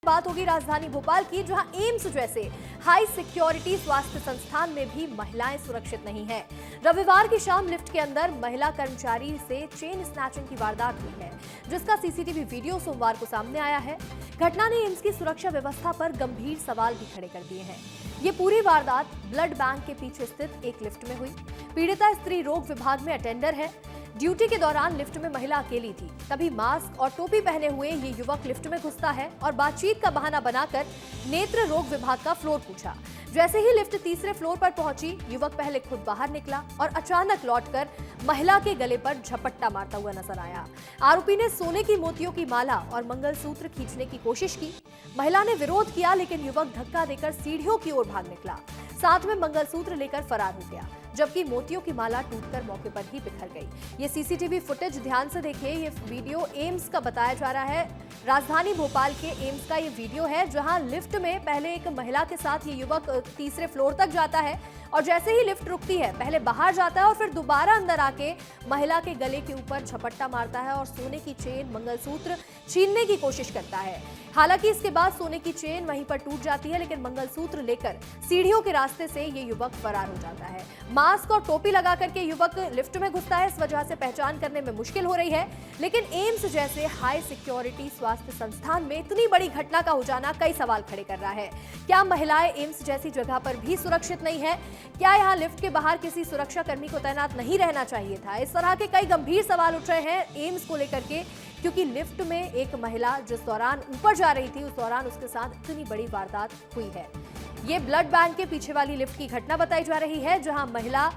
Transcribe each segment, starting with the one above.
बात होगी राजधानी भोपाल की, जहां एम्स जैसे हाई सिक्योरिटी स्वास्थ्य संस्थान में भी महिलाएं सुरक्षित नहीं हैं। रविवार की शाम लिफ्ट के अंदर महिला कर्मचारी से चेन स्नैचिंग की वारदात हुई है, जिसका सीसीटीवी वीडियो सोमवार को सामने आया है। घटना ने एम्स की सुरक्षा व्यवस्था पर गंभीर सवाल भी खड़े कर दिए हैं। ये पूरी वारदात ब्लड बैंक के पीछे स्थित एक लिफ्ट में हुई। पीड़िता स्त्री रोग विभाग में अटेंडर है। ड्यूटी के दौरान लिफ्ट में महिला अकेली थी। तभी मास्क और टोपी पहने हुए ये युवक लिफ्ट में घुसता है और बातचीत का बहाना बनाकर नेत्र रोग विभाग का फ्लोर पूछा। जैसे ही लिफ्ट तीसरे फ्लोर पर पहुंची, युवक पहले खुद बाहर निकला और अचानक लौटकर महिला के गले पर झपट्टा मारता हुआ नजर आया। आरोपी ने सोने की मोतियों की माला और मंगलसूत्र खींचने की कोशिश की। महिला ने विरोध किया, लेकिन युवक धक्का देकर सीढ़ियों की ओर भाग निकला। साथ में मंगलसूत्र लेकर फरार हो गया, जबकि मोतियों की माला टूटकर मौके पर ही बिखर गई। ये सीसीटीवी फुटेज ध्यान से देखिए। ये वीडियो एम्स का बताया जा रहा है। राजधानी भोपाल के एम्स का ये वीडियो है, जहां लिफ्ट में पहले एक महिला के साथ ये युवक तीसरे फ्लोर तक जाता है और जैसे ही लिफ्ट रुकती है, पहले बाहर जाता है और फिर दोबारा अंदर आके महिला के गले के ऊपर झपट्टा मारता है और सोने की चेन, मंगलसूत्र छीनने की कोशिश करता है। हालांकि इसके बाद सोने की चेन वहीं पर टूट जाती है, लेकिन मंगलसूत्र लेकर सीढ़ियों के रास्ते से ये युवक फरार हो जाता है। मास्क और टोपी लगा करके युवक लिफ्ट में घुसता है, इस वजह से पहचान करने में मुश्किल हो रही है। लेकिन एम्स जैसे हाई सिक्योरिटी स्वास्थ्य संस्थान में इतनी बड़ी घटना का हो जाना कई सवाल खड़े कर रहा है। क्या महिलाएं एम्स जैसी जगह पर भी सुरक्षित नहीं है? क्या यहाँ लिफ्ट के बाहर किसी सुरक्षा कर्मी को तैनात नहीं रहना चाहिए था? इस तरह के कई गंभीर सवाल उठ रहे हैं एम्स को लेकर के, क्योंकि लिफ्ट में एक महिला जिस दौरान ऊपर जा रही थी, उस दौरान उसके साथ इतनी बड़ी वारदात हुई है। ये ब्लड बैंक के पीछे वाली लिफ्ट की घटना बताई जा रही है, जहां महिला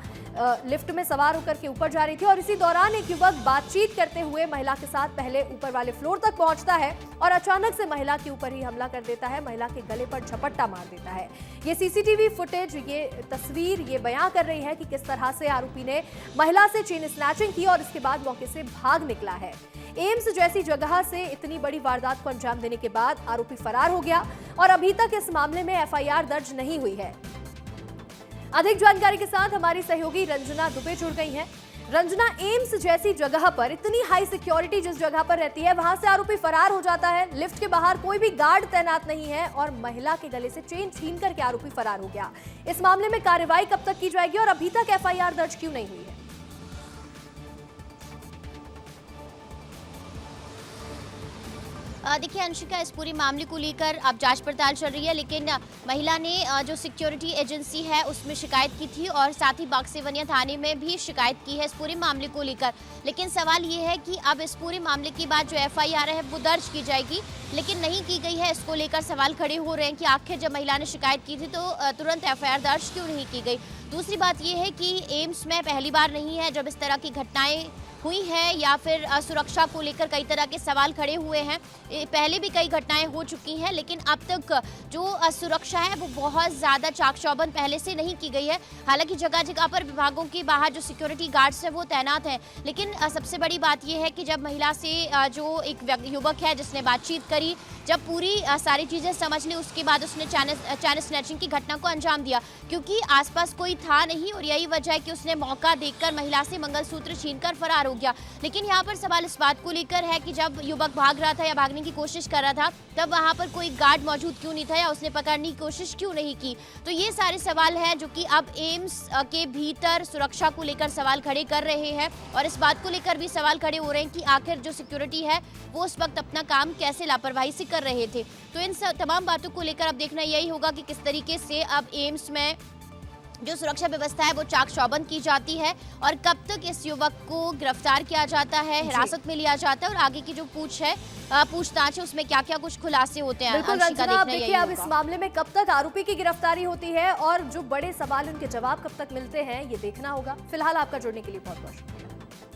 लिफ्ट में सवार होकर के ऊपर जा रही थी और इसी दौरान एक युवक बातचीत करते हुए महिला के साथ पहले ऊपर वाले फ्लोर तक पहुंचता है और अचानक से महिला के ऊपर ही हमला कर देता है, महिला के गले पर झपट्टा मार देता है। ये सीसीटीवी फुटेज, ये तस्वीर ये बयां कर रही है कि किस तरह से आरोपी ने महिला से चेन स्नैचिंग की और इसके बाद मौके से भाग निकला है। एम्स जैसी जगह से इतनी बड़ी वारदात को अंजाम देने के बाद आरोपी फरार हो गया और अभी तक इस मामले में एफआईआर दर्ज नहीं हुई है। अधिक जानकारी के साथ हमारी सहयोगी रंजना दुबे जुड़ गई हैं। रंजना, एम्स जैसी जगह पर इतनी हाई सिक्योरिटी जिस जगह पर रहती है, वहां से आरोपी फरार हो जाता है, लिफ्ट के बाहर कोई भी गार्ड तैनात नहीं है और महिला के गले से चेन छीन करके आरोपी फरार हो गया। इस मामले में कार्रवाई कब तक की जाएगी और अभी तक एफआईआर दर्ज क्यों नहीं हुई है? देखिए अंशिका, इस पूरी मामले को लेकर अब जांच पड़ताल चल रही है, लेकिन महिला ने जो सिक्योरिटी एजेंसी है उसमें शिकायत की थी और साथ ही बागसेवनिया थाने में भी शिकायत की है इस पूरे मामले को लेकर। लेकिन सवाल ये है कि अब इस पूरे मामले के बाद जो एफआईआर है वो दर्ज की जाएगी, लेकिन नहीं की गई है। इसको लेकर सवाल खड़े हो रहे हैं कि आखिर जब महिला ने शिकायत की थी तो तुरंत एफआईआर दर्ज क्यों नहीं की गई। दूसरी बात यह है कि एम्स में पहली बार नहीं है जब इस तरह की घटनाएं हुई है या फिर सुरक्षा को लेकर कई तरह के सवाल खड़े हुए हैं। पहले भी कई घटनाएं हो चुकी हैं, लेकिन अब तक जो सुरक्षा है वो बहुत ज़्यादा चाक चौबंद पहले से नहीं की गई है। हालांकि जगह जगह पर विभागों के बाहर जो सिक्योरिटी गार्ड्स हैं वो तैनात हैं, लेकिन सबसे बड़ी बात यह है कि जब महिला से जो एक युवक है जिसने बातचीत करी, जब पूरी सारी चीज़ें समझ ली, उसके बाद उसने चैन स्नैचिंग की घटना को अंजाम दिया, क्योंकि आसपास कोई था नहीं और यही वजह है कि उसने मौका देखकर महिला से मंगलसूत्र छीनकर फरार हो गया। लेकिन यहाँ पर सवाल इस बात को लेकर है कि जब युवक भाग रहा था या भागने की कोशिश कर रहा था, तब वहाँ पर कोई गार्ड मौजूद क्यों नहीं था या उसने पकड़ने की कोशिश क्यों नहीं की। तो ये सारे सवाल हैं जो कि अब एम्स के भीतर सुरक्षा को लेकर सवाल खड़े कर रहे हैं और इस बात को लेकर भी सवाल खड़े हो रहे हैं कि आखिर जो सिक्योरिटी है वो उस वक्त अपना काम कैसे लापरवाही से कर रहे थे। तो इन तमाम बातों को लेकर अब देखना यही होगा कि किस तरीके से अब एम्स में जो सुरक्षा व्यवस्था है वो चाक चौबंद की जाती है और कब तक इस युवक को गिरफ्तार किया जाता है, हिरासत में लिया जाता है और आगे की जो पूछताछ है उसमें क्या क्या कुछ खुलासे होते हैं। बिल्कुल रंजना, देखिए अब इस मामले में कब तक आरोपी की गिरफ्तारी होती है और जो बड़े सवाल उनके जवाब कब तक मिलते हैं, ये देखना होगा। फिलहाल आपका जुड़ने के लिए बहुत बहुत